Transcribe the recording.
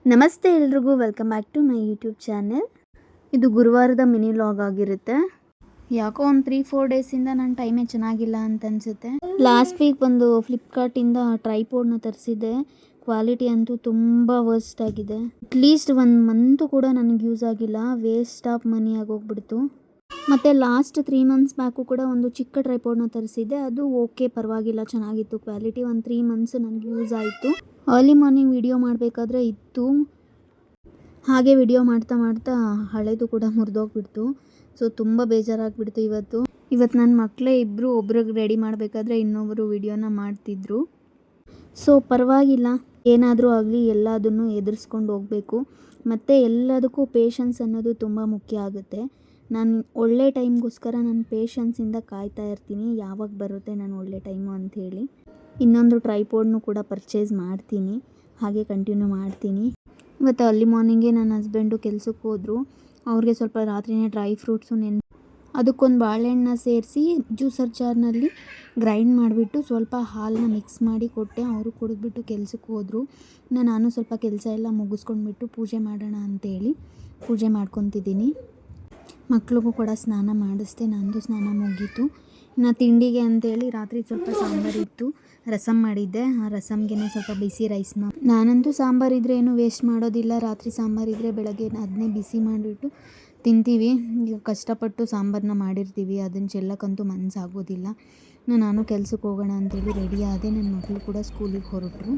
ನಮಸ್ತೆ ಎಲ್ರಿಗೂ, welcome back to my YouTube channel. ಇದು ಗುರುವಾರದ ಮಿನಿ ವ್ಲಾಗ್ ಆಗಿರುತ್ತೆ. ಯಾಕೋ ಒಂದು 3-4 ಡೇಸಿಂದ ನನ್ನ ಟೈಮೇ ಚೆನ್ನಾಗಿಲ್ಲ ಅಂತ ಅನಿಸುತ್ತೆ. ಲಾಸ್ಟ್ ವೀಕ್ ಒಂದು ಫ್ಲಿಪ್ಕಾರ್ಟಿಂದ ಟ್ರೈಪೋಡ್ನ ತರಿಸಿದ್ದೆ. ಕ್ವಾಲಿಟಿ ಅಂತೂ ತುಂಬ ವರ್ಸ್ಟ್ ಆಗಿದೆ. ಅಟ್ಲೀಸ್ಟ್ 1 ಮಂತು ಕೂಡ ನನಗೆ ಯೂಸ್ ಆಗಿಲ್ಲ. ವೇಸ್ಟ್ ಆಫ್ ಮನಿ ಆಗೋಗ್ಬಿಡ್ತು. ಮತ್ತು ಲಾಸ್ಟ್ 3 ಮಂತ್ಸ್ ಬ್ಯಾಕು ಕೂಡ ಒಂದು ಚಿಕ್ಕ ಟ್ರೈಪೋಡ್ನ ತರಿಸಿದ್ದೆ. ಅದು ಓಕೆ, ಪರವಾಗಿಲ್ಲ, ಚೆನ್ನಾಗಿತ್ತು ಕ್ವಾಲಿಟಿ. ಒಂದು 3 ಮಂತ್ಸ್ ನನಗೆ ಯೂಸ್ ಆಯಿತು. ಅರ್ಲಿ ಮಾರ್ನಿಂಗ್ ವಿಡಿಯೋ ಮಾಡಬೇಕಾದ್ರೆ ಇತ್ತು. ಹಾಗೆ ವಿಡಿಯೋ ಮಾಡ್ತಾ ಮಾಡ್ತಾ ಹಳೆದು ಕೂಡ ಮುರಿದೋಗ್ಬಿಡ್ತು. ಸೊ ತುಂಬ ಬೇಜಾರಾಗಿಬಿಡ್ತು ಇವತ್ತು ನನ್ನ ಮಕ್ಕಳೇ ಇಬ್ಬರು, ಒಬ್ರಿಗೆ ರೆಡಿ ಮಾಡಬೇಕಾದ್ರೆ ಇನ್ನೊಬ್ಬರು ವಿಡಿಯೋನ ಮಾಡ್ತಿದ್ರು. ಸೊ ಪರವಾಗಿಲ್ಲ, ಏನಾದರೂ ಆಗಲಿ ಎಲ್ಲದನ್ನು ಎದುರಿಸ್ಕೊಂಡು ಹೋಗಬೇಕು. ಮತ್ತು ಎಲ್ಲದಕ್ಕೂ ಪೇಷನ್ಸ್ ಅನ್ನೋದು ತುಂಬ ಮುಖ್ಯ ಆಗುತ್ತೆ. ನಾನು ಒಳ್ಳೆ ಟೈಮ್ಗೋಸ್ಕರ ನಾನು ಪೇಷನ್ಸಿಂದ ಕಾಯ್ತಾ ಇರ್ತೀನಿ, ಯಾವಾಗ ಬರುತ್ತೆ ನಾನು ಒಳ್ಳೆ ಟೈಮು ಅಂಥೇಳಿ. ಇನ್ನೊಂದು ಟ್ರೈಪೋಡ್ನು ಕೂಡ ಪರ್ಚೇಸ್ ಮಾಡ್ತೀನಿ, ಹಾಗೆ ಕಂಟಿನ್ಯೂ ಮಾಡ್ತೀನಿ. ಇವತ್ತು ಅರ್ಲಿ ಮಾರ್ನಿಂಗೇ ನನ್ನ ಹಸ್ಬೆಂಡು ಕೆಲ್ಸಕ್ಕೆ ಹೋದರು. ಅವ್ರಿಗೆ ಸ್ವಲ್ಪ ರಾತ್ರಿಯೇ ಡ್ರೈ ಫ್ರೂಟ್ಸು ಅದಕ್ಕೊಂದು ಬಾಳೆಹಣ್ಣನ್ನ ಸೇರಿಸಿ ಜ್ಯೂಸರ್ ಜಾರ್ನಲ್ಲಿ ಗ್ರೈಂಡ್ ಮಾಡಿಬಿಟ್ಟು ಸ್ವಲ್ಪ ಹಾಲನ್ನ ಮಿಕ್ಸ್ ಮಾಡಿ ಕೊಟ್ಟೆ. ಅವರು ಕುಡಿದ್ಬಿಟ್ಟು ಕೆಲ್ಸಕ್ಕೆ ಹೋದರು. ನಾನು ಸ್ವಲ್ಪ ಕೆಲಸ ಎಲ್ಲ ಮುಗಿಸ್ಕೊಂಡ್ಬಿಟ್ಟು ಪೂಜೆ ಮಾಡೋಣ ಅಂತೇಳಿ ಪೂಜೆ ಮಾಡ್ಕೊತಿದ್ದೀನಿ. ಮಕ್ಳಿಗೂ ಕೂಡ ಸ್ನಾನ ಮಾಡಿಸ್ದೆ, ನಂದು ಸ್ನಾನ ಮುಗೀತು. ಇನ್ನು ತಿಂಡಿಗೆ ಅಂತೇಳಿ ರಾತ್ರಿ ಸ್ವಲ್ಪ ಸಾಂಬಾರಿತ್ತು, ರಸಮ್ ಮಾಡಿದ್ದೆ. ಆ ರಸಮ್ಗೆ ಸ್ವಲ್ಪ ಬಿಸಿ ರೈಸ್ನ, ನಾನಂತೂ ಸಾಂಬಾರಿದ್ರೆ ಏನು ವೇಸ್ಟ್ ಮಾಡೋದಿಲ್ಲ. ರಾತ್ರಿ ಸಾಂಬಾರಿದ್ರೆ ಬೆಳಗ್ಗೆ ಅದನ್ನೇ ಬಿಸಿ ಮಾಡಿಬಿಟ್ಟು ತಿಂತೀವಿ. ಈಗ ಕಷ್ಟಪಟ್ಟು ಸಾಂಬಾರನ್ನ ಮಾಡಿರ್ತೀವಿ, ಅದನ್ನು ಚೆಲ್ಲಕ್ಕಂತೂ ಮನಸ್ಸಾಗೋದಿಲ್ಲ. ನಾನು ಕೆಲ್ಸಕ್ಕೆ ಹೋಗೋಣ ಅಂತೇಳಿ ರೆಡಿ ಆದೆ. ನನ್ನ ಮಕ್ಕಳು ಕೂಡ ಸ್ಕೂಲಿಗೆ ಹೊರಟರು.